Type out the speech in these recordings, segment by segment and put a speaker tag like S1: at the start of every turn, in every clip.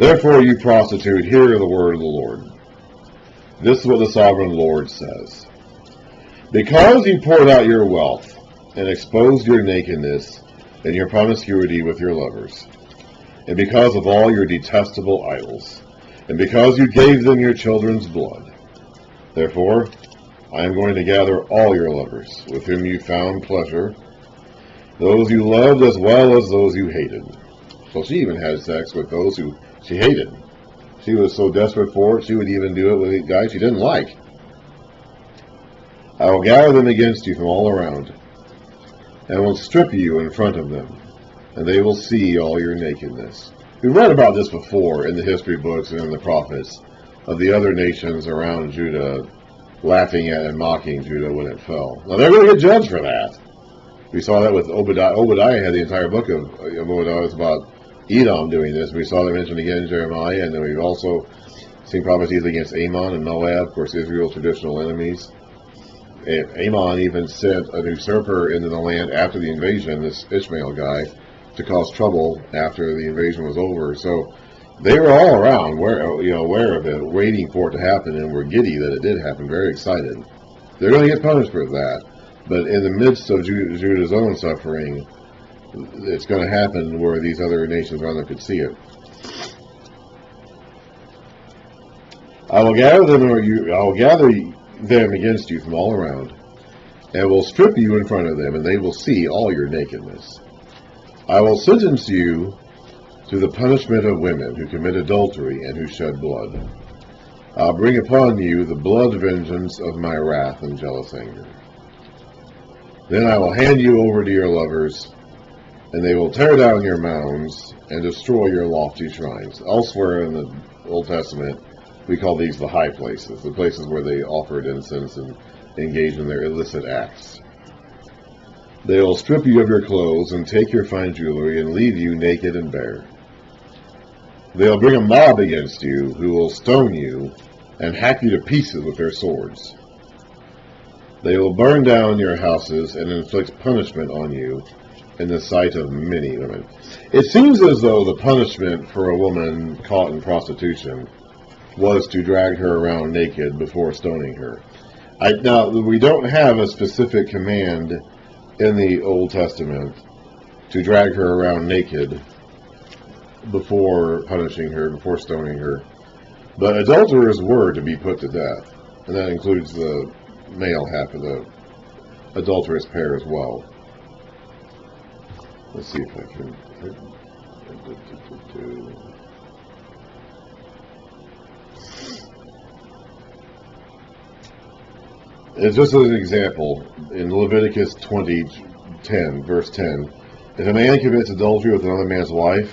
S1: Therefore, you prostitute, hear the word of the Lord. This is what the sovereign Lord says. Because you poured out your wealth and exposed your nakedness and your promiscuity with your lovers, and because of all your detestable idols, and because you gave them your children's blood, therefore I am going to gather all your lovers, with whom you found pleasure, those you loved as well as those you hated. So she even had sex with those who she hated. She was so desperate for it, she would even do it with guys she didn't like. I will gather them against you from all around, and will strip you in front of them, and they will see all your nakedness. We've read about this before in the history books and in the prophets, of the other nations around Judah laughing at and mocking Judah when it fell. Now they're going to get judged for that. We saw that with Obadiah. Obadiah had the entire book of Obadiah was about Edom doing this. We saw that mentioned again in Jeremiah, and then we've also seen prophecies against Ammon and Moab, of course, Israel's traditional enemies. And Ammon even sent an usurper into the land after the invasion, this Ishmael guy, to cause trouble after the invasion was over. So they were all around, aware of it, waiting for it to happen, and were giddy that it did happen, very excited. They're going to get punished for that. But in the midst of Judah's own suffering, it's going to happen where these other nations around them could see it. I will gather them against you from all around, and will strip you in front of them, and they will see all your nakedness. I will sentence you to the punishment of women who commit adultery and who shed blood. I'll bring upon you the blood vengeance of my wrath and jealous anger. Then I will hand you over to your lovers, and they will tear down your mounds and destroy your lofty shrines. Elsewhere in the Old Testament, we call these the high places, the places where they offered incense and engaged in their illicit acts. They will strip you of your clothes and take your fine jewelry and leave you naked and bare. They will bring a mob against you who will stone you and hack you to pieces with their swords. They will burn down your houses and inflict punishment on you in the sight of many women. It seems as though the punishment for a woman caught in prostitution was to drag her around naked before stoning her. Now, we don't have a specific command in the Old Testament to drag her around naked before punishing her, before stoning her. But adulterers were to be put to death, and that includes the male half of the adulterous pair as well. Let's see if I can... It's just as an example, in Leviticus 20:10, verse 10, if a man commits adultery with another man's wife,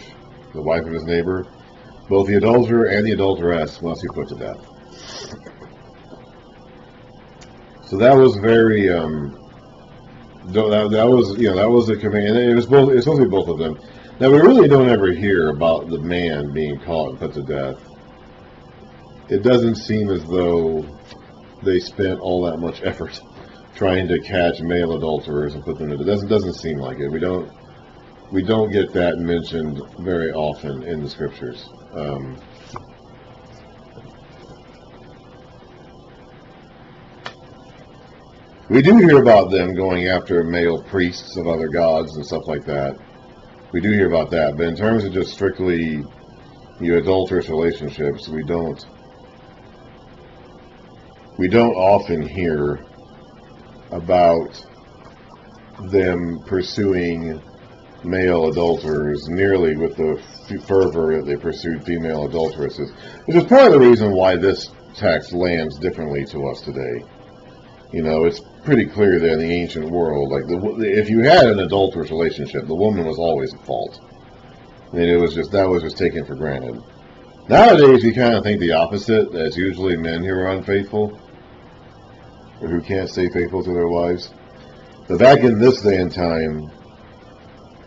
S1: the wife of his neighbor, both the adulterer and the adulteress must be put to death. So that was very, that was a command. It was supposed to be both of them. Now we really don't ever hear about the man being caught and put to death. It doesn't seem as though they spent all that much effort trying to catch male adulterers and put them to death. It doesn't seem like it. We don't get that mentioned very often in the scriptures. We do hear about them going after male priests of other gods and stuff like that. We do hear about that, but in terms of just strictly adulterous relationships, we don't often hear about them pursuing male adulterers nearly with the fervor that they pursued female adulteresses, which is part of the reason why this text lands differently to us today. It's pretty clear that in the ancient world, if you had an adulterous relationship, the woman was always at fault. And that was just taken for granted. Nowadays, we kind of think the opposite, that it's usually men who are unfaithful, or who can't stay faithful to their wives. But back in this day and time,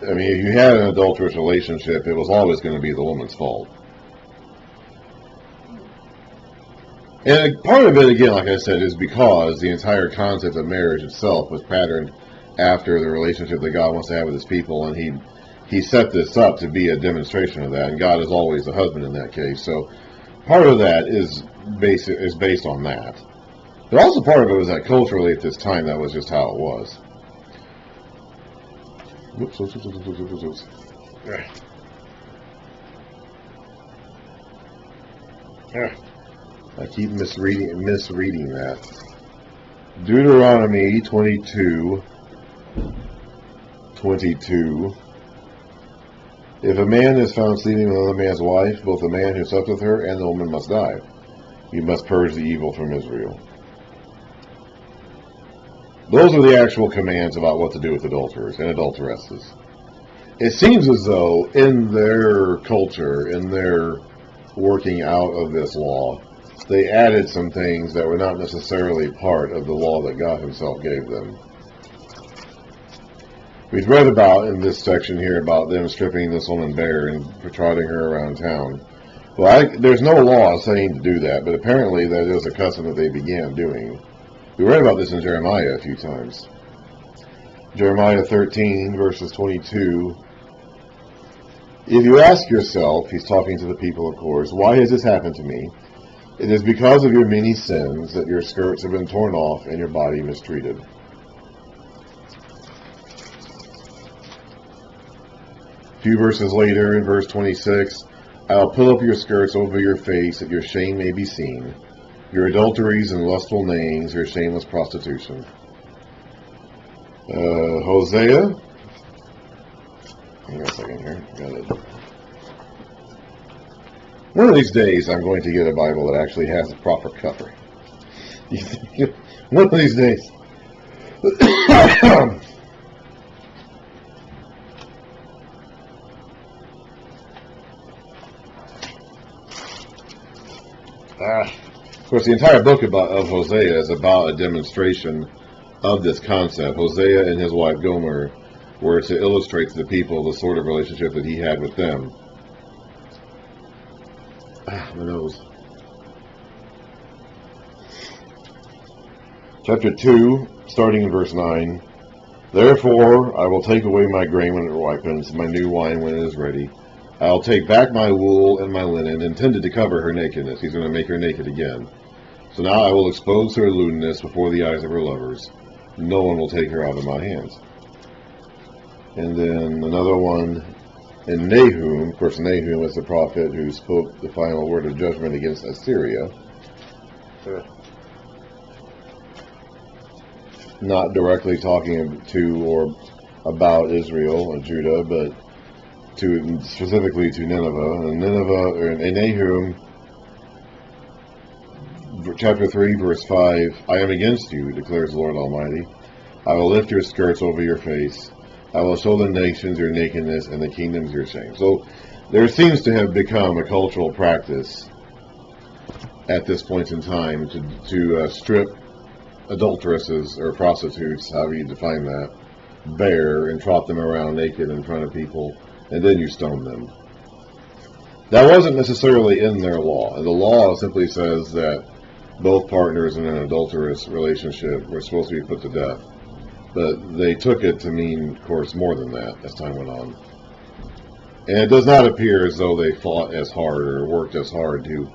S1: if you had an adulterous relationship, it was always going to be the woman's fault. And part of it, again, like I said, is because the entire concept of marriage itself was patterned after the relationship that God wants to have with his people, and he set this up to be a demonstration of that, and God is always the husband in that case. So part of that is based on that. But also part of it was that culturally at this time, that was just how it was. Whoops. I keep misreading that. Deuteronomy 22:22. If a man is found sleeping with another man's wife, both the man who slept with her and the woman must die. You must purge the evil from Israel. Those are the actual commands about what to do with adulterers and adulteresses. It seems as though in their culture, in their working out of this law, they added some things that were not necessarily part of the law that God himself gave them. We've read about in this section here about them stripping this woman bare and trotting her around town. Well, there's no law saying to do that, but apparently that is a custom that they began doing. We read about this in Jeremiah a few times. Jeremiah 13, verses 22. If you ask yourself, he's talking to the people, of course, why has this happened to me? It is because of your many sins that your skirts have been torn off and your body mistreated. A few verses later, in verse 26, I'll pull up your skirts over your face that your shame may be seen, your adulteries and lustful neighings, your shameless prostitution. Hosea. Hang on a second here. Got it. One of these days, I'm going to get a Bible that actually has a proper cover. One of these days. Of course, the entire book of Hosea is about a demonstration of this concept. Hosea and his wife Gomer were to illustrate to the people the sort of relationship that he had with them. My nose. Chapter 2, starting in verse 9. Therefore, I will take away my grain when it ripens, my new wine when it is ready. I'll take back my wool and my linen, intended to cover her nakedness. He's going to make her naked again. So now I will expose her lewdness before the eyes of her lovers. No one will take her out of my hands. And then another one in Nahum. Of course, Nahum is the prophet who spoke the final word of judgment against Assyria. Not directly talking to or about Israel and Judah, but specifically to Nineveh. And in Nahum, chapter 3, verse 5, I am against you, declares the Lord Almighty. I will lift your skirts over your face. I will show the nations your nakedness and the kingdoms your shame. So there seems to have become a cultural practice at this point in time to strip adulteresses or prostitutes, however you define that, bare and trot them around naked in front of people, and then you stone them. That wasn't necessarily in their law. The law simply says that both partners in an adulterous relationship were supposed to be put to death. But they took it to mean, of course, more than that as time went on. And it does not appear as though they fought as hard or worked as hard to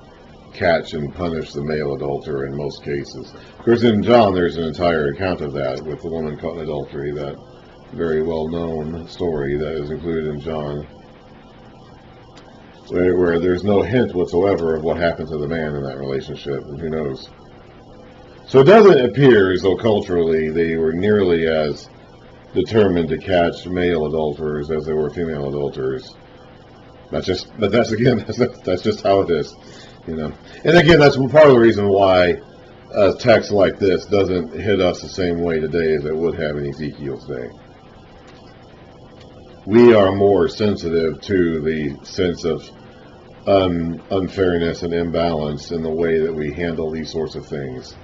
S1: catch and punish the male adulterer in most cases. Of course, in John, there's an entire account of that with the woman caught in adultery, that very well-known story that is included in John, where there's no hint whatsoever of what happened to the man in that relationship, and who knows. So it doesn't appear as though culturally they were nearly as determined to catch male adulterers as they were female adulterers. That's just how it is, you know. And again, that's part of the reason why a text like this doesn't hit us the same way today as it would have in Ezekiel's day. We are more sensitive to the sense of unfairness and imbalance in the way that we handle these sorts of things.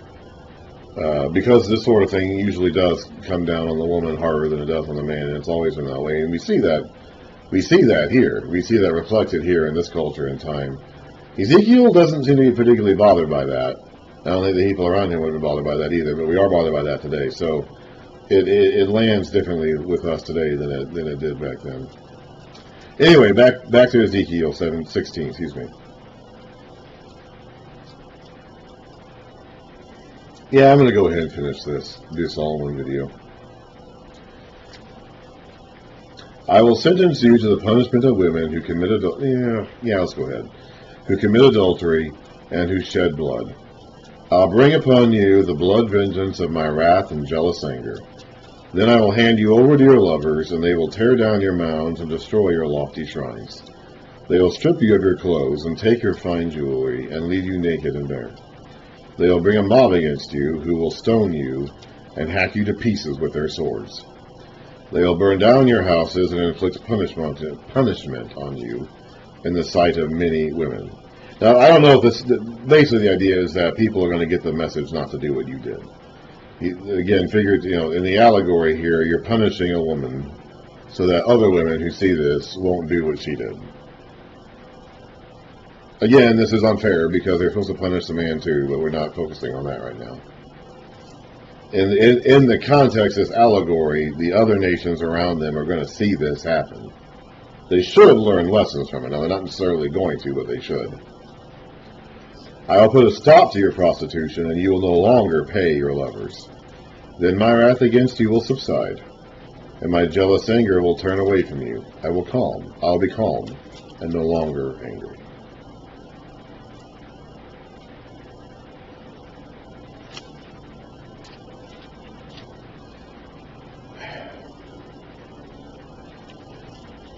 S1: Because this sort of thing usually does come down on the woman harder than it does on the man, and it's always been that way. And we see that here. We see that reflected here in this culture and time. Ezekiel doesn't seem to be particularly bothered by that. I don't think the people around him would have been bothered by that either, but we are bothered by that today. So it lands differently with us today than it did back then. Anyway, back to Ezekiel 7:16. Excuse me. Yeah, I'm going to go ahead and finish this all in one video. I will sentence you to the punishment of women who commit adultery. Yeah, let's go ahead. Who commit adultery and who shed blood. I'll bring upon you the blood vengeance of my wrath and jealous anger. Then I will hand you over to your lovers, and they will tear down your mounds and destroy your lofty shrines. They will strip you of your clothes and take your fine jewelry and leave you naked and bare. They will bring a mob against you who will stone you and hack you to pieces with their swords. They will burn down your houses and inflict punishment on you in the sight of many women. Now, I don't know if this, basically the idea is that people are going to get the message not to do what you did. Again, figured, in the allegory here, you're punishing a woman so that other women who see this won't do what she did. Again, this is unfair because they're supposed to punish the man too, but we're not focusing on that right now. In the context of this allegory, the other nations around them are going to see this happen. They should learn lessons from it. Now, they're not necessarily going to, but they should. I will put a stop to your prostitution, and you will no longer pay your lovers. Then my wrath against you will subside, and my jealous anger will turn away from you. I will be calm, and no longer angry.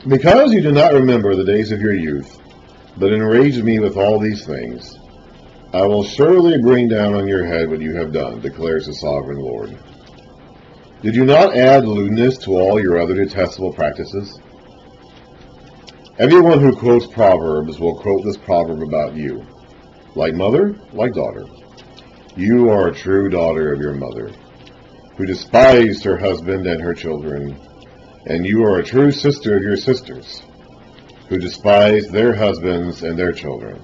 S1: Because you do not remember the days of your youth, but enraged me with all these things, I will surely bring down on your head what you have done, declares the sovereign Lord. Did you not add lewdness to all your other detestable practices? Everyone who quotes Proverbs will quote this proverb about you. Like mother, like daughter. You are a true daughter of your mother, who despised her husband and her children, and you are a true sister of your sisters, who despised their husbands and their children.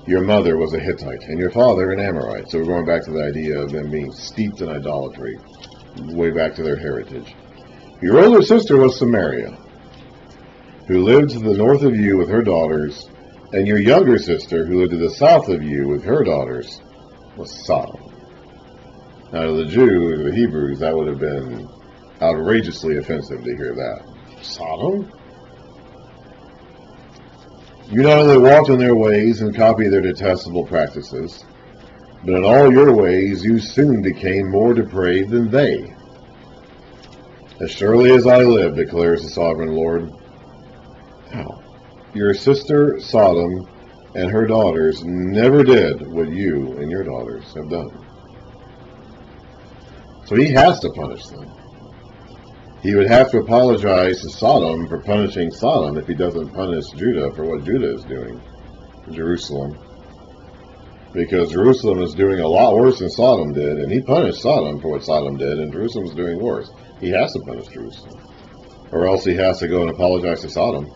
S1: Your mother was a Hittite, and your father an Amorite. So we're going back to the idea of them being steeped in idolatry, way back to their heritage. Your older sister was Samaria, who lived to the north of you with her daughters, and your younger sister, who lived to the south of you with her daughters, was Sodom. Now to the Jews, or the Hebrews, that would have been outrageously offensive to hear that. Sodom? You not only walked in their ways and copied their detestable practices, but in all your ways you soon became more depraved than they. As surely as I live, declares the sovereign Lord. How? Your sister Sodom and her daughters never did what you and your daughters have done. So he has to punish them. He would have to apologize to Sodom for punishing Sodom if he doesn't punish Judah for what Judah is doing, Jerusalem. Because Jerusalem is doing a lot worse than Sodom did, and he punished Sodom for what Sodom did, and Jerusalem is doing worse. He has to punish Jerusalem. Or else he has to go and apologize to Sodom.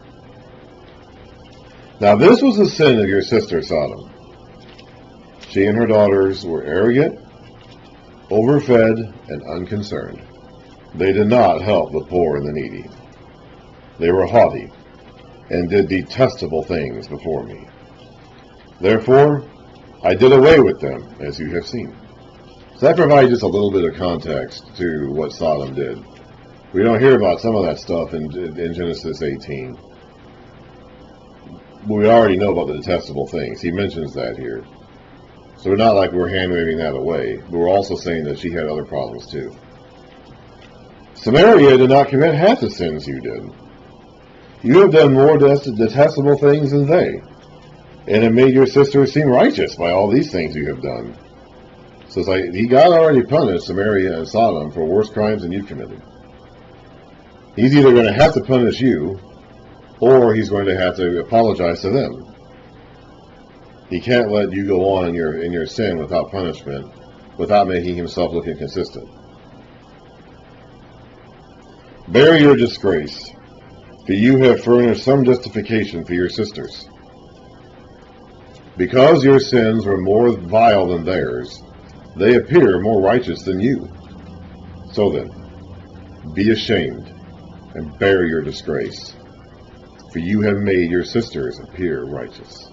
S1: Now this was the sin of your sister Sodom. She and her daughters were arrogant, overfed, and unconcerned. They did not help the poor and the needy. They were haughty and did detestable things before me. Therefore, I did away with them, as you have seen. So that provides just a little bit of context to what Sodom did. We don't hear about some of that stuff in Genesis 18. We already know about the detestable things. He mentions that here. So we're not like we're hand-waving that away, but we're also saying that she had other problems too. Samaria did not commit half the sins you did. You have done more detestable things than they, and it made your sister seem righteous by all these things you have done. So it's like, God already punished Samaria and Sodom for worse crimes than you've committed. He's either going to have to punish you, or he's going to have to apologize to them. He can't let you go on in your sin without punishment, without making himself look inconsistent. Bear your disgrace, for you have furnished some justification for your sisters. Because your sins were more vile than theirs, they appear more righteous than you. So then, be ashamed and bear your disgrace. for you have made your sisters appear righteous.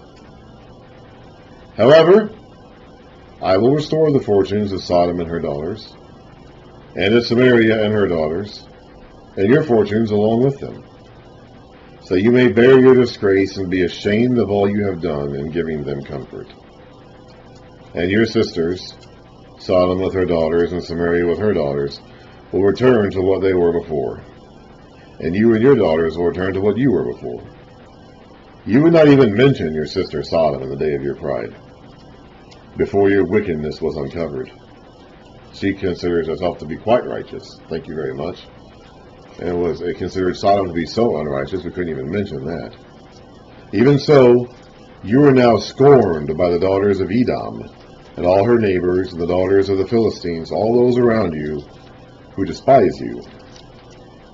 S1: However, I will restore the fortunes of Sodom and her daughters, and of Samaria and her daughters, and your fortunes along with them, so you may bear your disgrace and be ashamed of all you have done in giving them comfort. And your sisters, Sodom with her daughters and Samaria with her daughters, will return to what they were before, and you and your daughters will return to what you were before. You would not even mention your sister Sodom in the day of your pride, before your wickedness was uncovered. She considers herself to be quite righteous. Thank you very much. And it considered Sodom to be so unrighteous we couldn't even mention that. Even so, you are now scorned by the daughters of Edom, and all her neighbors, and the daughters of the Philistines, all those around you who despise you.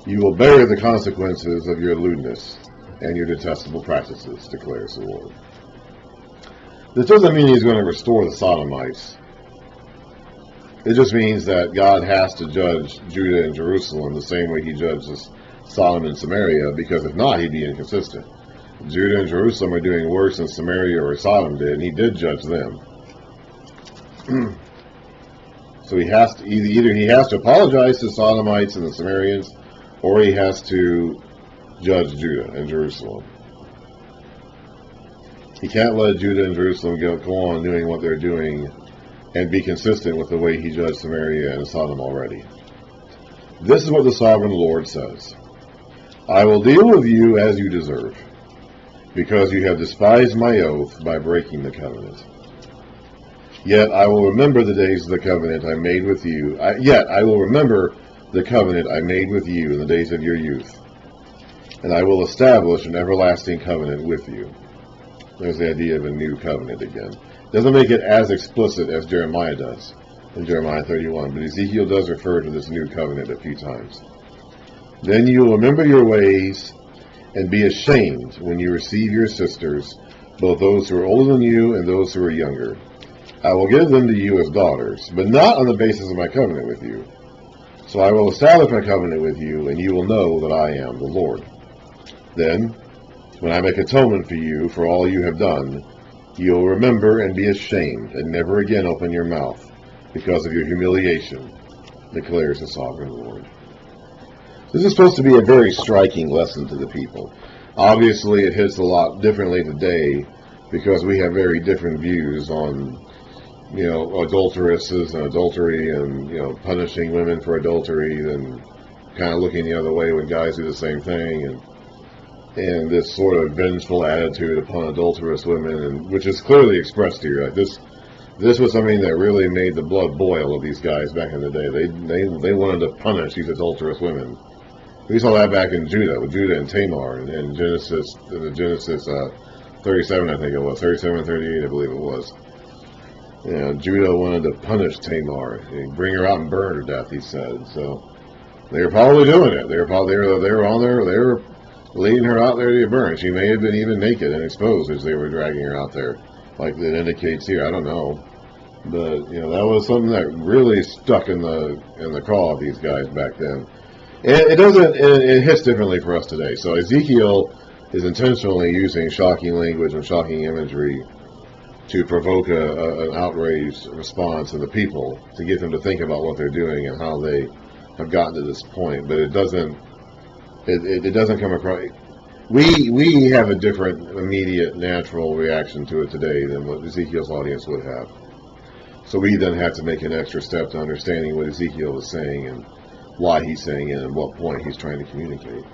S1: You will bear the consequences of your lewdness and your detestable practices, declares the Lord. This doesn't mean he's going to restore the Sodomites. It just means that God has to judge Judah and Jerusalem the same way he judges Sodom and Samaria, because if not, he'd be inconsistent. Judah and Jerusalem are doing worse than Samaria or Sodom did, and he did judge them. So he has to either he has to apologize to Sodomites and the Samaritans, or he has to judge Judah and Jerusalem. He can't let Judah and Jerusalem go on doing what they're doing and be consistent with the way he judged Samaria and Sodom already. This is what the sovereign Lord says. I will deal with you as you deserve, because you have despised my oath by breaking the covenant. Yet I will remember the days of the covenant I made with you. Yet I will remember the covenant I made with you in the days of your youth, and I will establish an everlasting covenant with you. There's the idea of a new covenant again. Doesn't make it as explicit as Jeremiah does in Jeremiah 31, but Ezekiel does refer to this new covenant a few times. Then you will remember your ways and be ashamed when you receive your sisters, both those who are older than you and those who are younger. I will give them to you as daughters, but not on the basis of my covenant with you. So I will establish my covenant with you, and you will know that I am the Lord. Then, when I make atonement for you for all you have done, you will remember and be ashamed, and never again open your mouth, because of your humiliation, declares the sovereign Lord. This is supposed to be a very striking lesson to the people. Obviously, it hits a lot differently today, because we have very different views on adulteresses and adultery, and punishing women for adultery, and kind of looking the other way when guys do the same thing, and this sort of vengeful attitude upon adulterous women, and which is clearly expressed here. Like this was something that really made the blood boil of these guys back in the day. They wanted to punish these adulterous women. We saw that back in Judah, with Judah and Tamar, in Genesis 37, I think it was 37, 38, I believe it was. Judah wanted to punish Tamar and bring her out and burn her to death, he said. So they were probably doing it. They were leading her out there to be burned. She may have been even naked and exposed as they were dragging her out there, like it indicates here. I don't know, but that was something that really stuck in the craw of these guys back then. And it hits differently for us today. So Ezekiel is intentionally using shocking language and shocking imagery to provoke an outraged response of the people, to get them to think about what they're doing and how they have gotten to this point. But it doesn't come across. We have a different, immediate, natural reaction to it today than what Ezekiel's audience would have. So we then have to make an extra step to understanding what Ezekiel is saying and why he's saying it and what point he's trying to communicate.